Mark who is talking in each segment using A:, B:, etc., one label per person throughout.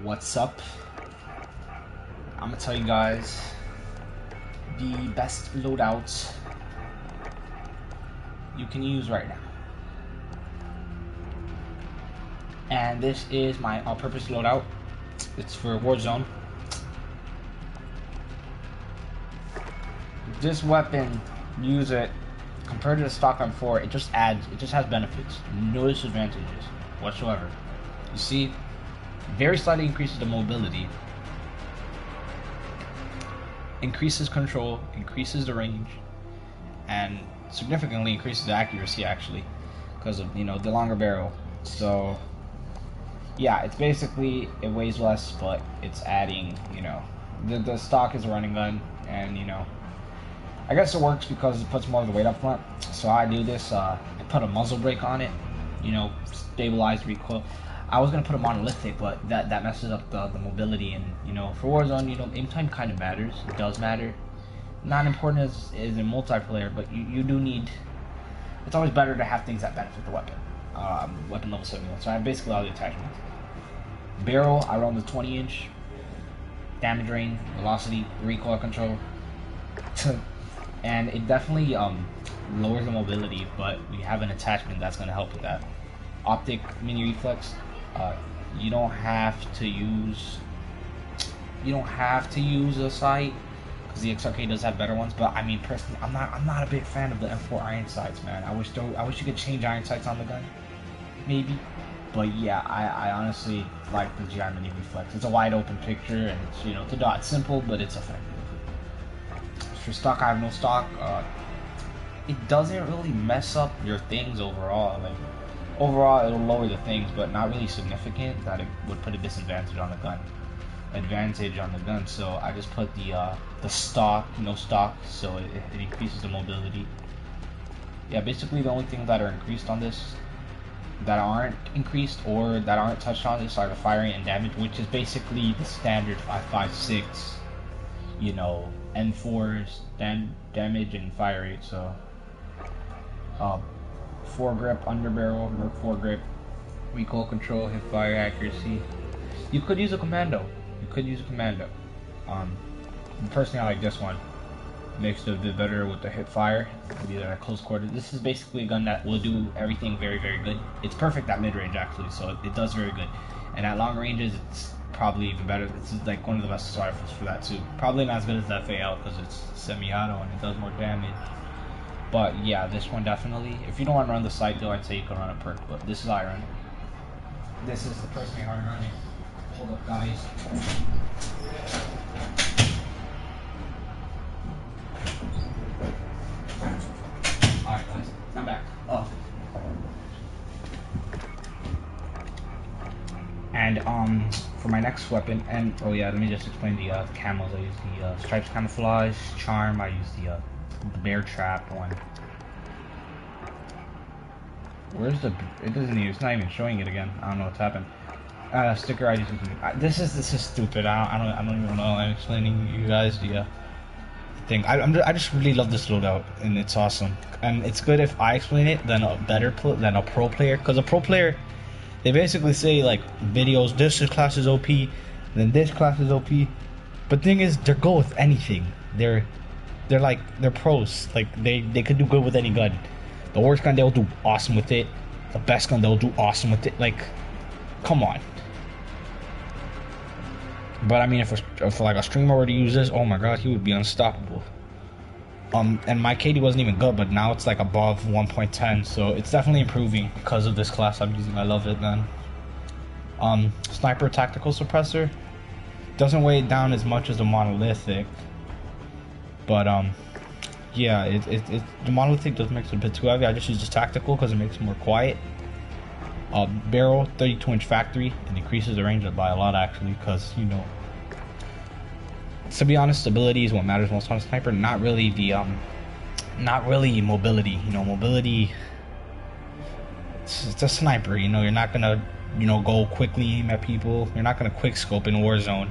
A: What's up? I'm gonna tell you guys the best loadouts you can use right now. And this is my all-purpose loadout. It's for Warzone. This weapon, use it compared to the stock M4, it just has benefits, no disadvantages whatsoever. You see, very slightly increases the mobility, increases control, increases the range, and significantly increases the accuracy actually, because of, you know, the longer barrel. So yeah, it's basically, it weighs less, but it's adding, you know, the stock is a running gun, and you know, I guess it works because it puts more of the weight up front. So I do this, I put a muzzle brake on it, you know, stabilized recoil. I was gonna put a monolithic, but that messes up the mobility, and you know, for Warzone, you know, aim time kind of matters. It does matter. Not important as in multiplayer, but you do need. It's always better to have things that benefit the weapon. Weapon level 71. So I have basically all the attachments. Barrel, I run the 20-inch. Damage range, velocity, recoil control, and it definitely lowers the mobility. But we have an attachment that's gonna help with that. Optic mini reflex. You don't have to use a sight because the XRK does have better ones. But I mean, personally, I'm not a big fan of the M4 iron sights, man. I wish you could change iron sights on the gun, maybe. But yeah, I honestly like the GI mini reflex. It's a wide open picture, and it's, you know, it's a dot simple, but it's effective. For stock, I have no stock. It doesn't really mess up your things overall. Like, overall, it'll lower the things, but not really significant that it would put a disadvantage on the gun. So I just put the stock, no stock, so it increases the mobility. Yeah, basically the only things that are increased on this, that aren't increased or that aren't touched on this, are the firing and damage, which is basically the standard 5.56, you know, M4's damage and fire rate. So foregrip, underbarrel, Merc foregrip, recoil control, hip fire accuracy. You could use a commando. Personally, I like this one. Makes it a bit better with the hip fire, either at close quarters. This is basically a gun that will do everything very, very good. It's perfect at mid range actually, so it does very good. And at long ranges, it's probably even better. This is like one of the best rifles for that too. Probably not as good as that FAL because it's semi-auto and it does more damage. But yeah, this one definitely. If you don't want to run the sight though, I'd say you can run a perk. But this is how I run it. This is the personally how I run it. Hold up, guys. Alright, guys, I'm back. And for my next weapon, and oh yeah, let me just explain the camos. I use the stripes camouflage charm. I use the bear trap one. Where's the? It doesn't even. It's not even showing it again. I don't know what's happened. Sticker I use. This is stupid. I don't even know. I'm explaining you guys the thing. I just really love this loadout, and it's awesome. And it's good if I explain it than a pro player, because a pro player, they basically say like videos, this class is OP, then this class is OP. But thing is, they're good with anything. They're pros. Like they could do good with any gun. The worst gun, they'll do awesome with it. The best gun, they'll do awesome with it. Like, come on. But I mean, if like a streamer were to use this, oh my god, he would be unstoppable. And my KD wasn't even good, but now it's like above 1.10, so it's definitely improving because of this class I'm using. I love it, man. Sniper tactical suppressor doesn't weigh it down as much as the monolithic, but yeah, the monolithic does make it a bit too heavy. I just use this tactical because it makes it more quiet. Barrel, 32-inch factory. It increases the range by a lot actually, because, you know, to be honest, stability is what matters most on a sniper. Not really mobility. You know, mobility. It's a sniper. You know, you're not gonna, you know, go quickly aim at people. You're not gonna quick scope in Warzone.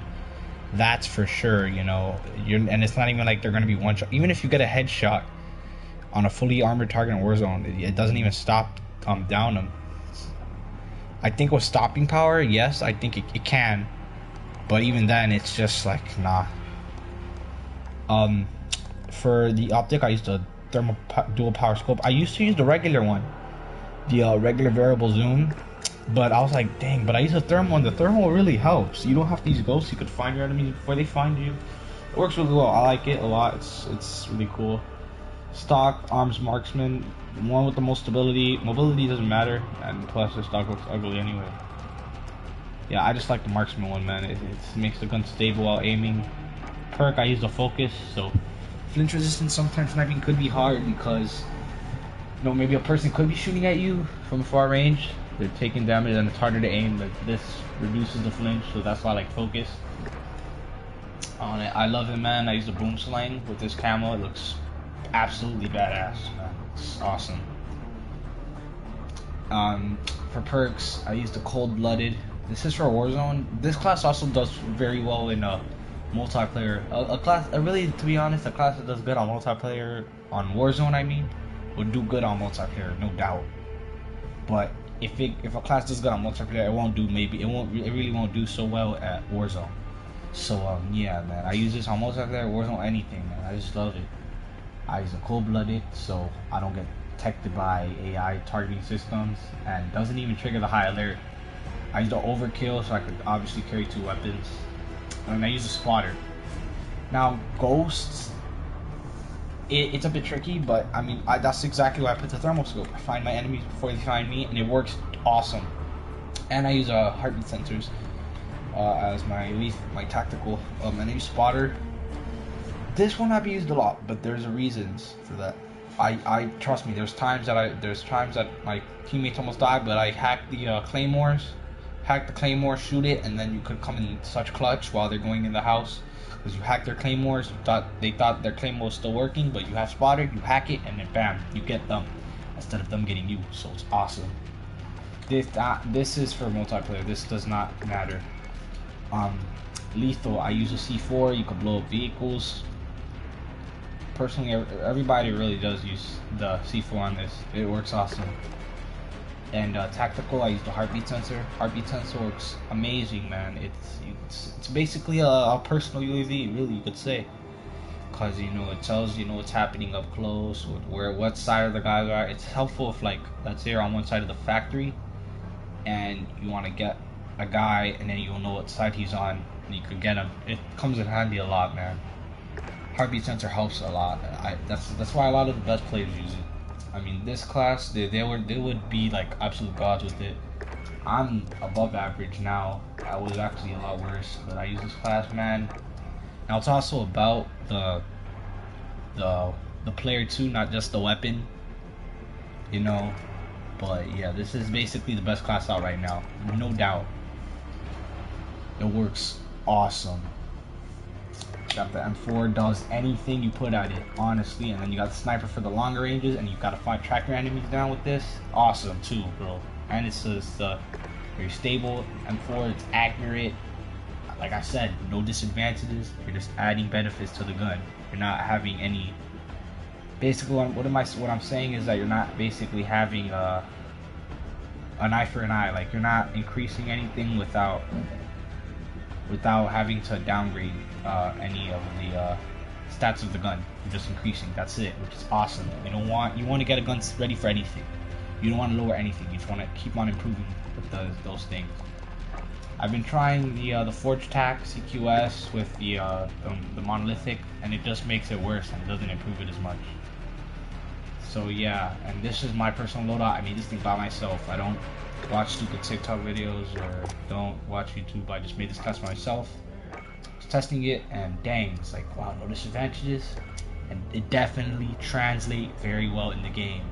A: That's for sure. You know, and it's not even like they're gonna be one shot. Even if you get a headshot on a fully armored target in Warzone, it doesn't even stop down them. I think with stopping power, yes, I think it can. but even then, it's just like nah. For the optic, I used the dual power scope. I used to use the regular one, the regular variable zoom, but I was like, dang, but I use the thermal, and the thermal really helps. You don't have to use ghosts. You could find your enemies before they find you. It works really well. I like it a lot. It's really cool. Stock arms marksman, one with the most stability. Mobility doesn't matter, and plus the stock looks ugly anyway. Yeah, I just like the marksman one, man. It makes the gun stable while aiming. Perk, I use the focus, so flinch resistance sometimes sniping could be hard because maybe a person could be shooting at you from far range. They're taking damage and it's harder to aim, but this reduces the flinch, so that's why I like focus on it. I love it, man. I use the boom slang with this camo. It looks absolutely badass, man. It's awesome. For perks, I use the cold-blooded. This is for Warzone. This class also does very well in multiplayer. To be honest, a class that does good on multiplayer, on Warzone, I mean, would do good on multiplayer, no doubt. But if a class does good on multiplayer, it really won't do so well at Warzone. So yeah, man, I use this on multiplayer, Warzone, anything, man. I just love it. I use a cold-blooded, so I don't get detected by AI targeting systems, and doesn't even trigger the high alert. I use the overkill, so I could obviously carry 2 weapons. And I use a spotter. Now, ghosts, it's a bit tricky, but I mean, that's exactly why I put the thermal scope. I find my enemies before they find me, and it works awesome. And I use heartbeat sensors as my tactical. And I use spotter. This will not be used a lot, but there's reasons for that. I trust me. There's times that my teammates almost died, but I hacked the claymores. Hack the claymore, shoot it, and then you could come in such clutch while they're going in the house because you hack their claymores. They thought their claymore was still working, but you have spotted, you hack it, and then bam, you get them instead of them getting you. So it's awesome. This is for multiplayer. This does not matter. Lethal, I use a C4. You can blow up vehicles. Personally, everybody really does use the C4 on this. It works awesome. And tactical, I use the heartbeat sensor. Heartbeat sensor works amazing, man. It's basically a personal UAV, really, you could say, because it tells you what's happening up close, what side of the guys are. It's helpful if, like, let's say you're on one side of the factory, and you want to get a guy, and then you'll know what side he's on, and you could get him. It comes in handy a lot, man. Heartbeat sensor helps a lot. That's why a lot of the best players use it. I mean, this class, they would be like absolute gods with it. I'm above average now. I was actually a lot worse, but I use this class, man. Now it's also about the player too, not just the weapon. But yeah, this is basically the best class out right now, no doubt. It works awesome. Got the M4, does anything you put at it, honestly. And then you got the sniper for the longer ranges, and you gotta track your enemies down with this. Awesome too, bro. And it's just very stable. M4, it's accurate. Like I said, no disadvantages. You're just adding benefits to the gun. You're not having any. Basically, what I'm saying is that you're not basically having an eye for an eye. Like, you're not increasing anything without having to downgrade any of the stats of the gun. You're just increasing. That's it, which is awesome. You want to get a gun ready for anything. You don't want to lower anything. You just want to keep on improving with those things. I've been trying the Forge Tac CQS with the monolithic, and it just makes it worse and doesn't improve it as much. So yeah, and this is my personal loadout. I made this thing by myself. I don't watch stupid TikTok videos or don't watch YouTube. I just made this class myself. I was testing it, and dang, it's like, wow, no disadvantages, and it definitely translates very well in the game.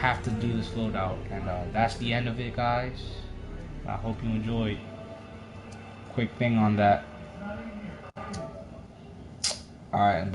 A: Have to do this loadout, and that's the end of it, guys. I hope you enjoyed. Quick thing on that. Alright,